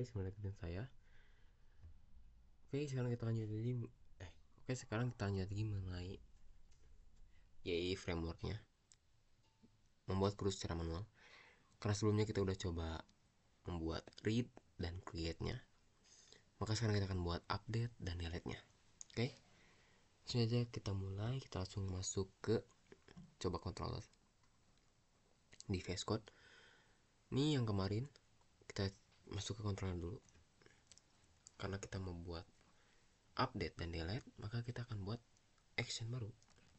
kembali sama dengan saya. Sekarang kita lanjut lagi. Sekarang kita lanjut lagi mengenai YI frameworknya, membuat cruise secara manual. Karena sebelumnya kita udah coba membuat read dan create-nya, maka sekarang kita akan buat update dan delete-nya. Langsung aja kita mulai. Kita langsung masuk ke coba controller di VS Code. Ini yang kemarin kita masuk ke controller dulu. Karena kita mau buat update dan delete, maka kita akan buat action baru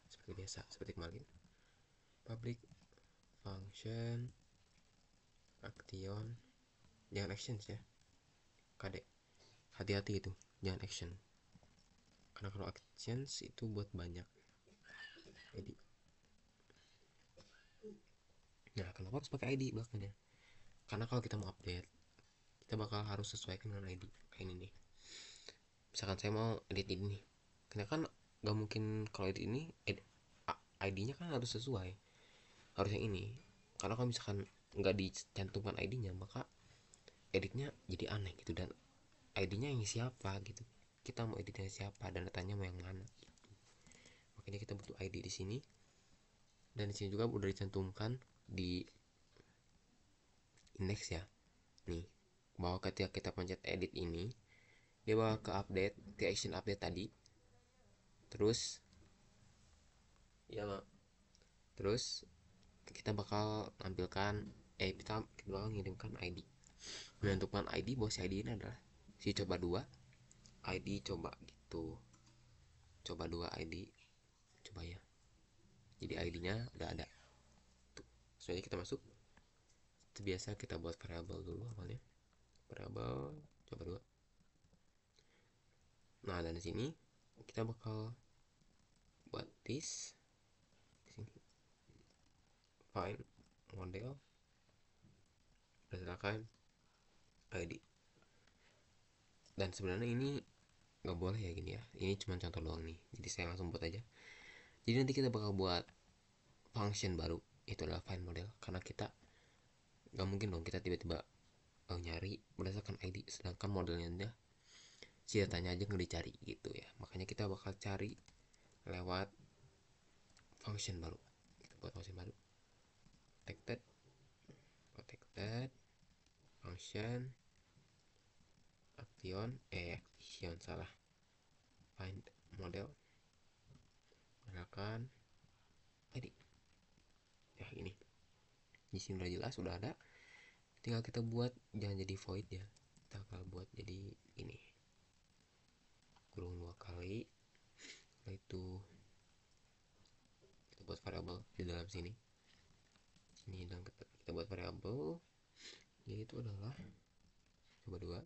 seperti biasa, seperti kemarin. Public function action, jangan actions ya, KD, hati-hati itu, jangan action, karena kalau actions itu buat banyak ID. Nah, kenapa harus pakai ID belakangnya? Karena kalau kita mau update, kita bakal harus sesuaikan dengan ID. Kayak ini nih, misalkan saya mau edit ini nih, karena kan gak mungkin kalau edit ini ID-nya kan harus sesuai, harus yang ini. Karena kalau misalkan nggak dicantumkan ID-nya, maka editnya jadi aneh gitu, dan ID-nya yang siapa gitu, kita mau editnya siapa dan datanya mau yang mana gitu. Makanya kita butuh ID di sini, dan di sini juga udah dicantumkan di index ya. Nih, bahwa ketika kita pencet edit ini, dia bakal ke update, ke action update tadi. Terus ya, terus kita bakal nampilkan kita bakal ngirimkan ID, menentukan ID bahwa si ID ini adalah si coba 2 ID coba gitu, coba 2 ID coba ya. Jadi ID-nya udah ada tuh. Soalnya kita masuk, biasa kita buat variabel dulu awalnya, variabel coba 2. Nah, dan di sini kita bakal buat this di sini, find model berdasarkan ID. Dan sebenarnya ini nggak boleh ya gini ya, ini cuma contoh doang nih, jadi saya langsung buat aja. Jadi nanti kita bakal buat function baru, itu adalah find model, karena kita nggak mungkin dong kita tiba-tiba nyari berdasarkan ID sedangkan modelnya dia si datanya aja nggak dicari gitu ya. Makanya kita bakal cari lewat function baru. Kita buat function baru, protected function action salah, find model menggunakan ID ya. Ini di sini udah jelas, udah ada, tinggal kita buat jangan jadi void ya, kita bakal buat jadi ini kurung 2 kali. Setelah itu kita buat variabel di dalam sini dan kita buat variabel yaitu adalah coba 2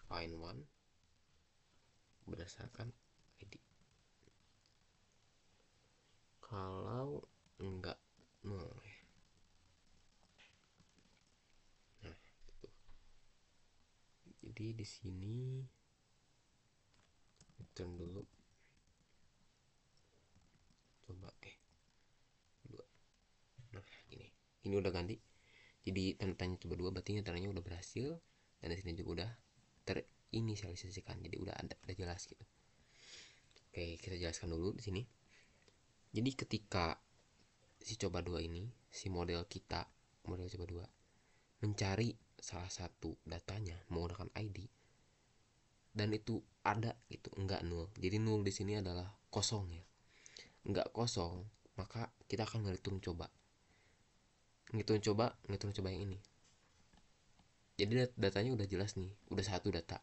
find one berdasarkan ID. Kalau enggak nol ya. Nah, gitu. Jadi di sini return dulu, coba 2. Nah, ini udah ganti. Jadi tanda tanya coba 2 berarti tandanya udah berhasil, dan di sini juga udah terinisialisasikan, jadi udah ada, udah jelas gitu. Oke, kita jelaskan dulu di sini. Jadi ketika si coba 2 ini, si model kita, model coba 2 mencari salah satu datanya menggunakan ID dan itu ada itu enggak nol. Jadi nol di sini adalah kosong ya. Enggak kosong, maka kita akan ngitung coba. Ngitung coba yang ini. Jadi datanya udah jelas nih, udah satu data.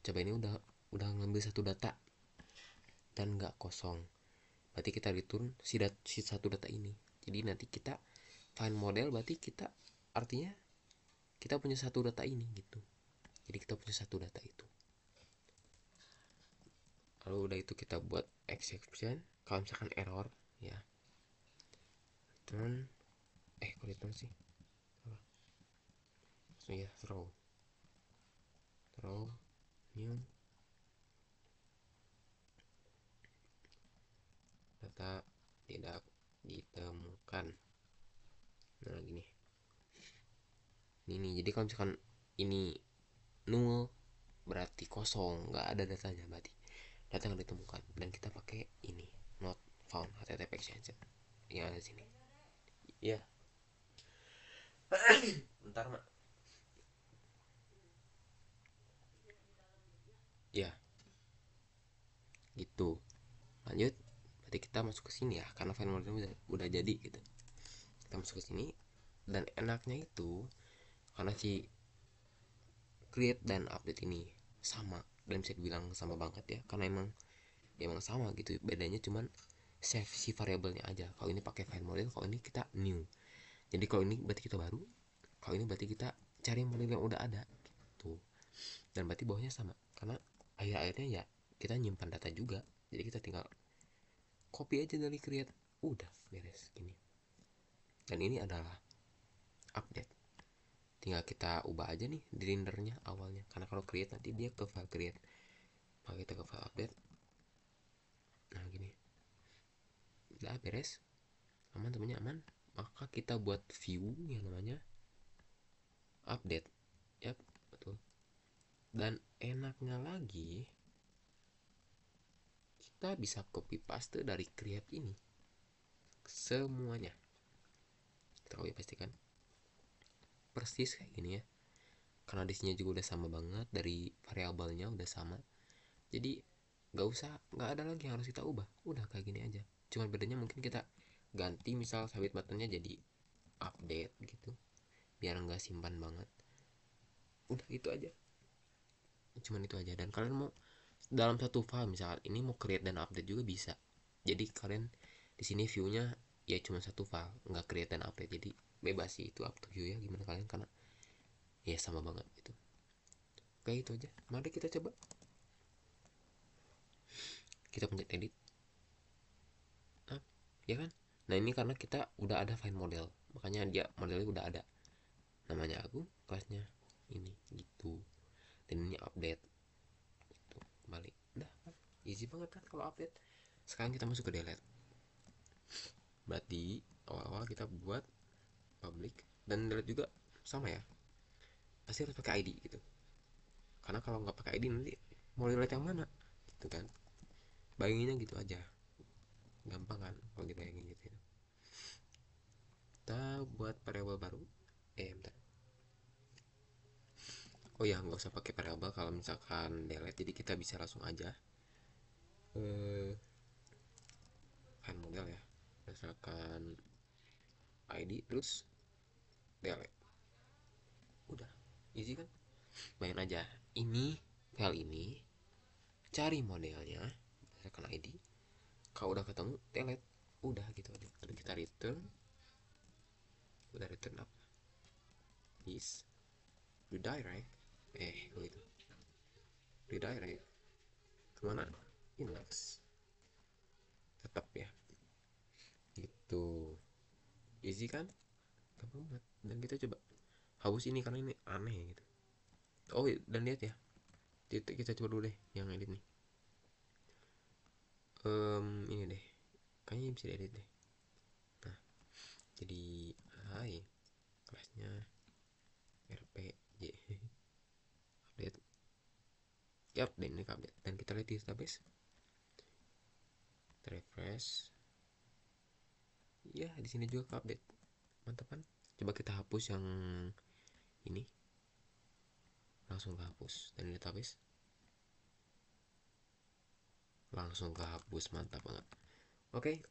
Coba ini udah ngambil satu data dan enggak kosong. Berarti kita return si satu data ini. Jadi nanti kita find model, berarti kita artinya kita punya satu data ini gitu. Jadi kita punya satu data itu. Lalu udah itu kita buat exception kalau misalkan error ya. Return kok return sih? So ya, throw new data tidak ditemukan. Nah, gini. ini. Jadi kalau misalkan ini null berarti kosong, nggak ada datanya, berarti data nggak ditemukan. Dan kita pakai ini not found http extension yang ada di sini ya. Bentar mak ya, gitu. Lanjut, berarti kita masuk ke sini ya, karena file model udah jadi gitu. Kita masuk ke sini, dan enaknya itu karena si create dan update ini sama, dan bisa dibilang sama banget ya, karena emang sama gitu. Bedanya cuman save si variabelnya aja. Kalau ini pakai file model, kalau ini kita new. Jadi kalau ini berarti kita baru, kalau ini berarti kita cari model yang udah ada gitu. Dan berarti bawahnya sama, karena akhir-akhirnya ya kita nyimpan data juga. Jadi kita tinggal copy aja dari create, udah beres gini. Dan ini adalah update, tinggal kita ubah aja nih di rendernya awalnya, karena kalau create nanti dia ke file create, maka kita ke file update. Nah gini, udah beres, aman temennya, aman. Maka kita buat view yang namanya update. Yap, betul. Dan enaknya lagi, kita bisa copy paste dari create ini semuanya. Kita copy pastikan persis kayak gini ya, karena disini juga udah sama banget, dari variabelnya udah sama. Jadi nggak ada lagi yang harus kita ubah, udah kayak gini aja. Cuman bedanya mungkin kita ganti, misal submit buttonnya jadi update gitu, biar nggak simpan banget. Udah itu aja, cuman itu aja. Dan kalian mau dalam satu file, misalkan ini mau create dan update juga bisa. Jadi kalian di sini viewnya ya cuma satu file, nggak create dan update. Jadi bebas sih, itu up to you ya, gimana kalian, karena ya sama banget gitu. Oke, itu aja. Mari kita coba. Kita pencet edit, ya kan. Nah ini karena kita udah ada file model, makanya dia modelnya udah ada, namanya aku, kelasnya ini gitu. Dan ini update gitu, kembali. Udah easy banget kan kalau update. Sekarang kita masuk ke delete. Berarti awal-awal kita buat public, dan delete juga sama ya, pasti harus pakai ID gitu. Karena kalau nggak pakai ID nanti mau delete yang mana gitu kan. Bayanginnya gitu aja, gampang kan kalau dibayangin gitu ya. Kita buat variabel baru. Bentar. Oh ya, nggak usah pakai variabel kalau misalkan delete, jadi kita bisa langsung aja kan model ya, misalkan ID terus delete, udah easy kan. Main aja, ini file ini cari modelnya misalkan ID, kalau udah ketemu delete, udah gitu aja. Lalu kita return, udah return apa is redirect, itu redirect kemana, index, tetap ya gitu. Easy kan, gampang banget. Dan kita coba hapus ini karena ini aneh gitu. Oh dan lihat ya, kita coba dulu deh yang edit nih. Ini deh, kayaknya bisa diedit deh. Nah jadi hai, kelasnya rpj update. Yap, dan ini update, dan kita lihat di database, kita refresh ya, di sini juga update. Mantap kan. Coba kita hapus yang ini, langsung kehapus, dan di database langsung kehapus. Mantap banget. Oke,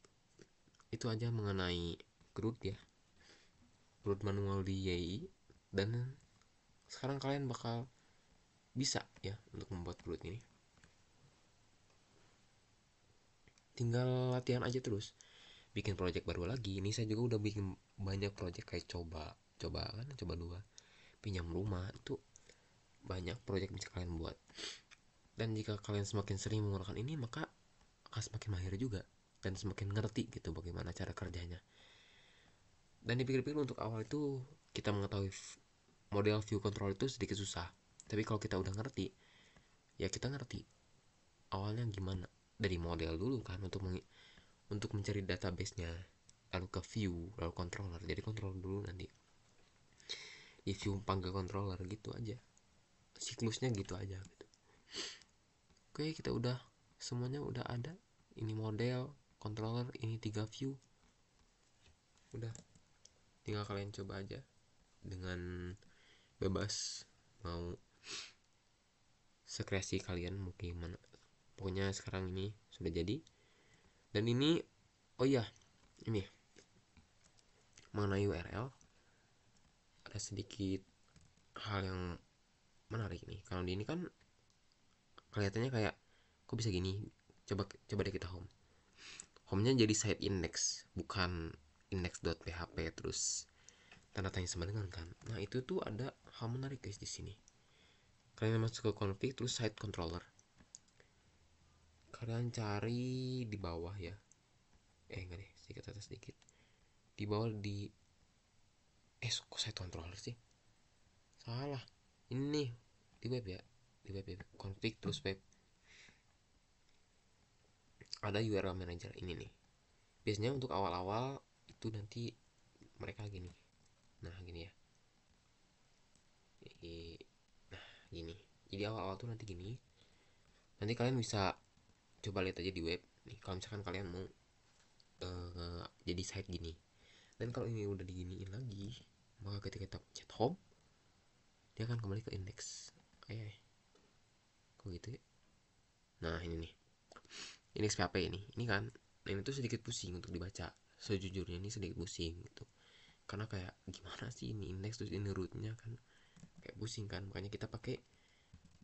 itu aja mengenai CRUD ya, CRUD manual di YI. Dan sekarang kalian bakal bisa ya untuk membuat CRUD ini, tinggal latihan aja terus, bikin project baru lagi. Ini saya juga udah bikin banyak project, kayak coba kan, coba dua, pinjam rumah, itu banyak project bisa kalian buat. Dan jika kalian semakin sering menggunakan ini, maka akan semakin mahir juga, dan semakin ngerti gitu bagaimana cara kerjanya. Dan dipikir-pikir untuk awal itu kita mengetahui model view control itu sedikit susah, tapi kalau kita udah ngerti, ya kita ngerti awalnya gimana, dari model dulu kan, untuk mencari database nya, lalu ke view, lalu controller. Jadi controller dulu nanti. if you panggil controller gitu aja, siklusnya gitu aja gitu. Oke, kita udah semuanya udah ada. Ini model controller, ini 3 view. Udah, tinggal kalian coba aja dengan bebas, mau sekreasi kalian mau gimana. Pokoknya sekarang ini sudah jadi. Dan ini, oh iya, ini mengenai URL ada sedikit hal yang menarik nih. Kalau di ini kan kelihatannya kayak kok bisa gini. Coba deh kita home-nya jadi site index, bukan index.php terus tanda tanya sama dengan kan. Nah, itu tuh ada hal menarik guys di sini. Kalian masuk ke config terus site controller. Kalian cari di bawah ya. Enggak deh, sedikit atas sedikit. Di bawah di kok site controller sih? Salah. Ini nih di web ya. Di web ya. Config terus web. Ada URL manager ini nih. Biasanya untuk awal-awal itu nanti mereka gini. Nah, gini ya. Nah, gini. Jadi awal-awal tuh nanti gini. Nanti kalian bisa coba lihat aja di web nih, kalau misalkan kalian mau jadi site gini. Dan kalau ini udah diginiin lagi, maka ketika kita pencet home, dia akan kembali ke indeks. Kok gitu ya? Nah, ini nih, indeks PHP ini kan, ini tuh sedikit pusing untuk dibaca. Sejujurnya ini sedikit pusing gitu, karena kayak gimana sih ini indeks terus ini rootnya kan, kayak pusing kan. Makanya kita pakai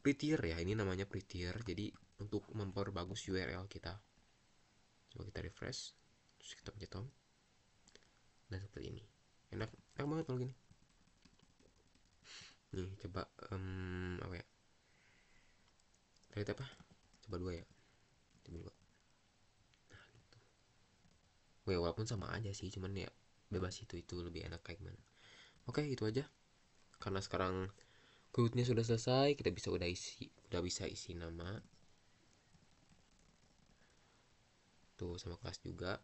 prettier ya, ini namanya prettier. Jadi untuk memperbagus URL kita, coba kita refresh terus kita pencet home. Dan seperti ini, enak banget kalau gini. Nih coba apa ya, lihat apa, coba dua ya, coba dua. Nah gitu. Walaupun sama aja sih, cuman ya bebas, itu lebih enak kayak gimana. Oke, itu aja. Karena sekarang code-nya sudah selesai, kita udah bisa isi nama tuh sama kelas juga.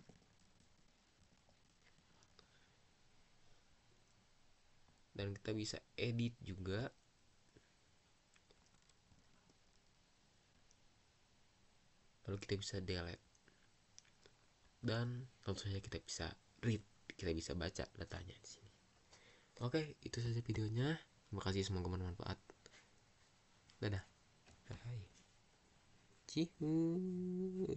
Dan kita bisa edit juga. Lalu kita bisa delete. Dan tentu saja kita bisa read, kita bisa baca datanya di sini. Oke, itu saja videonya. Terima kasih, semoga bermanfaat. Dadah. Hai. Cihuy.